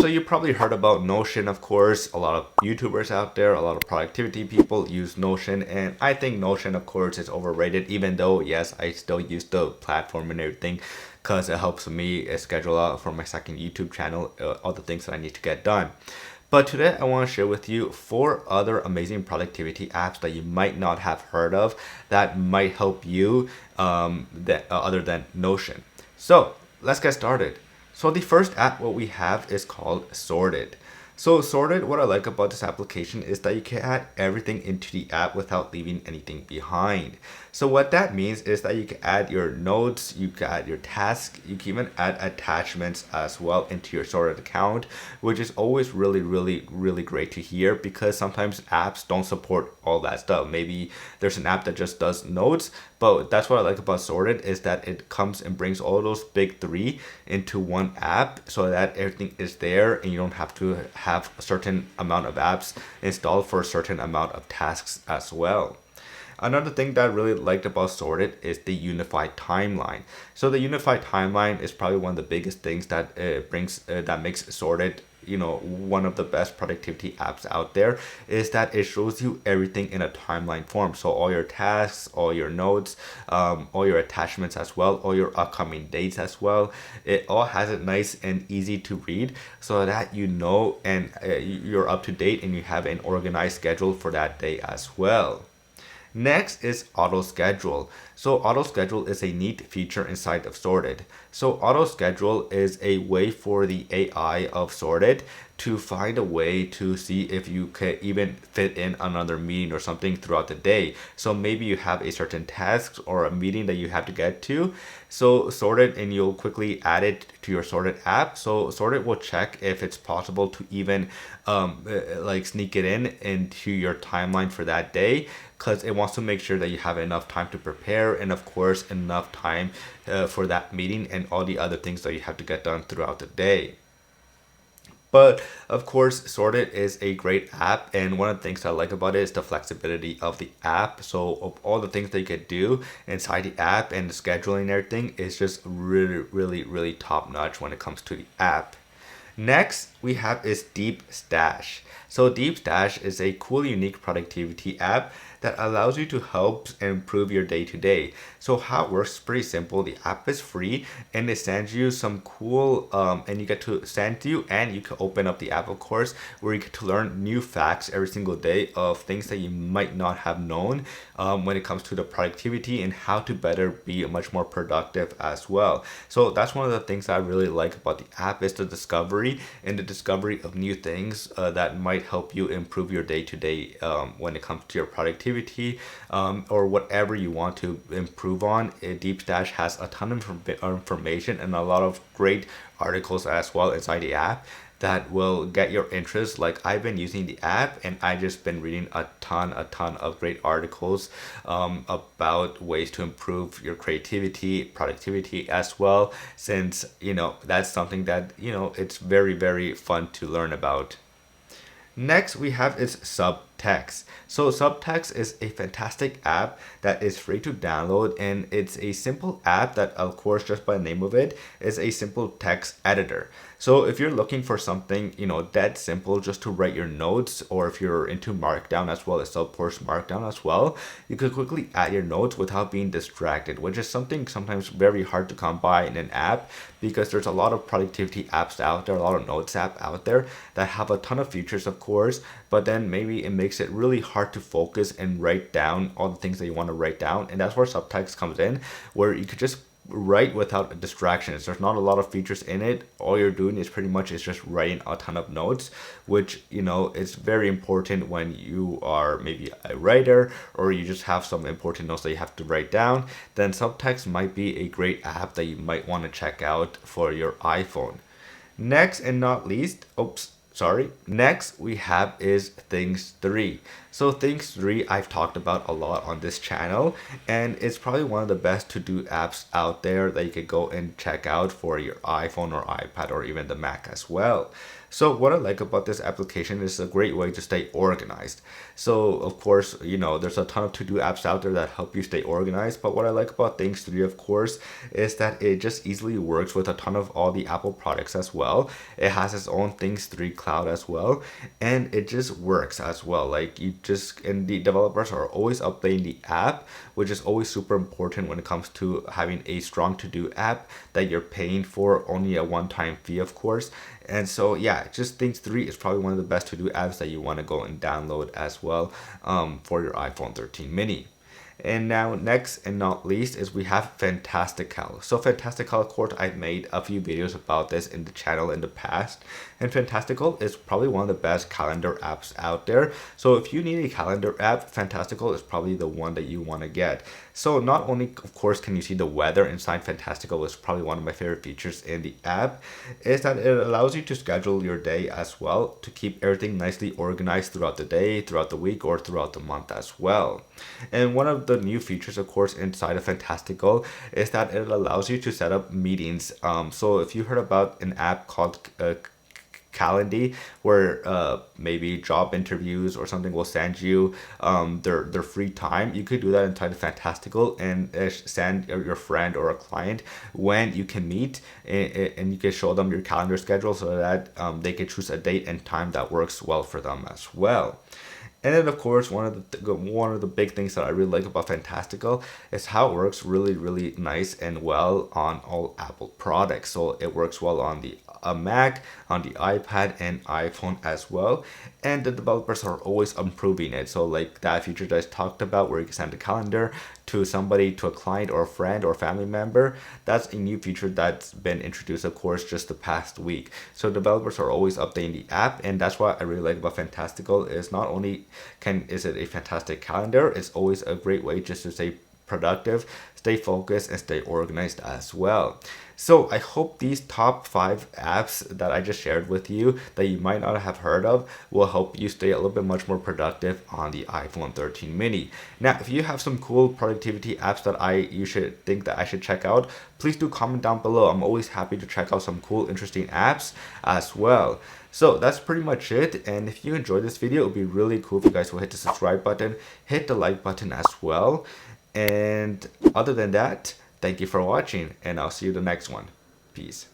So you probably heard about Notion, of course. A lot of YouTubers out there, a lot of productivity people use Notion, and I think Notion, of course, is overrated. Even though, yes, I still use the platform and everything, because it helps me schedule out for my second YouTube channel all the things that I need to get done. But today I want to share with you four other amazing productivity apps that you might not have heard of that might help you other than Notion. So let's get started. So the first app what we have is called Sorted. So Sorted, what I like about this application is that you can add everything into the app without leaving anything behind. So what that means is that you can add your notes, you can add your tasks, you can even add attachments as well into your Sorted account, which is always really great to hear because sometimes apps don't support all that stuff. Maybe there's an app that just does notes, but that's what I like about Sorted is that it comes and brings all those big three into one app so that everything is there and you don't have to have a certain amount of apps installed for a certain amount of tasks as well. Another thing that I really liked about Sorted is the unified timeline. So the unified timeline is probably one of the biggest things that brings that makes Sorted one of the best productivity apps out there is that it shows you everything in a timeline form. So all your tasks, all your notes, all your attachments as well, all your upcoming dates as well. It all has it nice and easy to read so that you know and you're up to date and you have an organized schedule for that day as well. Next is auto schedule. So auto schedule is a neat feature inside of Sorted. So auto schedule is a way for the AI of Sorted to find a way to see if you can even fit in another meeting or something throughout the day. So maybe you have a certain task or a meeting that you have to get to. So Sorted and you'll quickly add it to your Sorted app. So Sorted will check if it's possible to even like sneak it in into your timeline for that day because it wants to make sure that you have enough time to prepare and of course enough time for that meeting and all the other things that you have to get done throughout the day. But of course, Sorted is a great app, and one of the things I like about it is the flexibility of the app. So, of all the things that you can do inside the app and the scheduling and everything is just really top notch when it comes to the app. Next, we have is Deep Stash. So Deep Stash is a cool, unique productivity app that allows you to help improve your day to day. So how it works is pretty simple. The app is free and it sends you some cool, and you get to send you and you can open up the app, of course, where you get to learn new facts every single day of things that you might not have known when it comes to the productivity and how to better be much more productive as well. So that's one of the things I really like about the app is the discovery and the discovery of new things that might help you improve your day to day when it comes to your productivity or whatever you want to improve on. Deep Stash has a ton of information and a lot of great articles as well inside the app that will get your interest. Like I've been using the app and I just been reading a ton of great articles about ways to improve your creativity, productivity as well. Since that's something that it's very fun to learn about. Next, we have is Subtext. So Subtext is a fantastic app that is free to download, and it's a simple app that, of course, just by the name of it, is a simple text editor. So if you're looking for something, that simple just to write your notes, or if you're into Markdown as well as Salesforce Markdown as well, you could quickly add your notes without being distracted, which is something sometimes very hard to come by in an app because there's a lot of productivity apps out there, a lot of notes app out there that have a ton of features, of course, but then maybe it makes it really hard to focus and write down all the things that you want to write down. And that's where Subtext comes in, where you could just write without distractions. There's not a lot of features in it. All you're doing is pretty much is just writing a ton of notes, which is very important when you are maybe a writer or you just have some important notes that you have to write down. Then Subtext might be a great app that you might want to check out for your iPhone. Next and not least, sorry. Next we have is Things 3. So Things 3 I've talked about a lot on this channel, and it's probably one of the best to do apps out there that you could go and check out for your iPhone or iPad or even the Mac as well. So what I like about this application is a great way to stay organized. So of course, there's a ton of to-do apps out there that help you stay organized, but what I like about Things 3, of course, is that it just easily works with a ton of all the Apple products as well. It has its own Things 3 cloud as well, and it just works as well. Like and the developers are always updating the app, which is always super important when it comes to having a strong to-do app that you're paying for only a one-time fee, of course. And so yeah, just Things 3 is probably one of the best to-do apps that you want to go and download as well for your iPhone 13 mini. And now next and not least is we have Fantastical. So Fantastical, of course, I've made a few videos about this in the channel in the past. And Fantastical is probably one of the best calendar apps out there. So if you need a calendar app, Fantastical is probably the one that you want to get. So not only, of course, can you see the weather inside Fantastical, which is probably one of my favorite features in the app, is that it allows you to schedule your day as well to keep everything nicely organized throughout the day, throughout the week, or throughout the month as well. And one of the new features, of course, inside of Fantastical is that it allows you to set up meetings. So if you heard about an app called Calendly, where maybe job interviews or something will send you their free time, you could do that inside of Fantastical and send your friend or a client when you can meet, and you can show them your calendar schedule so that they can choose a date and time that works well for them as well. And then, of course, one of the big things that I really like about Fantastical is how it works really, really nice and well on all Apple products. So it works well on the Mac, on the iPad, and iPhone as well. And the developers are always improving it. So like that feature that I talked about where you can send a calendar to somebody, to a client or a friend or family member, that's a new feature that's been introduced, of course, just the past week. So developers are always updating the app, and that's what I really like about Fantastical is not only is it a fantastic calendar, it's always a great way just to stay productive, stay focused, and stay organized as well. So I hope these top 5 apps that I just shared with you that you might not have heard of will help you stay a little bit much more productive on the iPhone 13 mini. Now, if you have some cool productivity apps that you should think that I should check out, please do comment down below. I'm always happy to check out some cool, interesting apps as well. So that's pretty much it, and if you enjoyed this video, it would be really cool if you guys will hit the subscribe button, hit the like button as well. And other than that, thank you for watching, and I'll see you in the next one. Peace.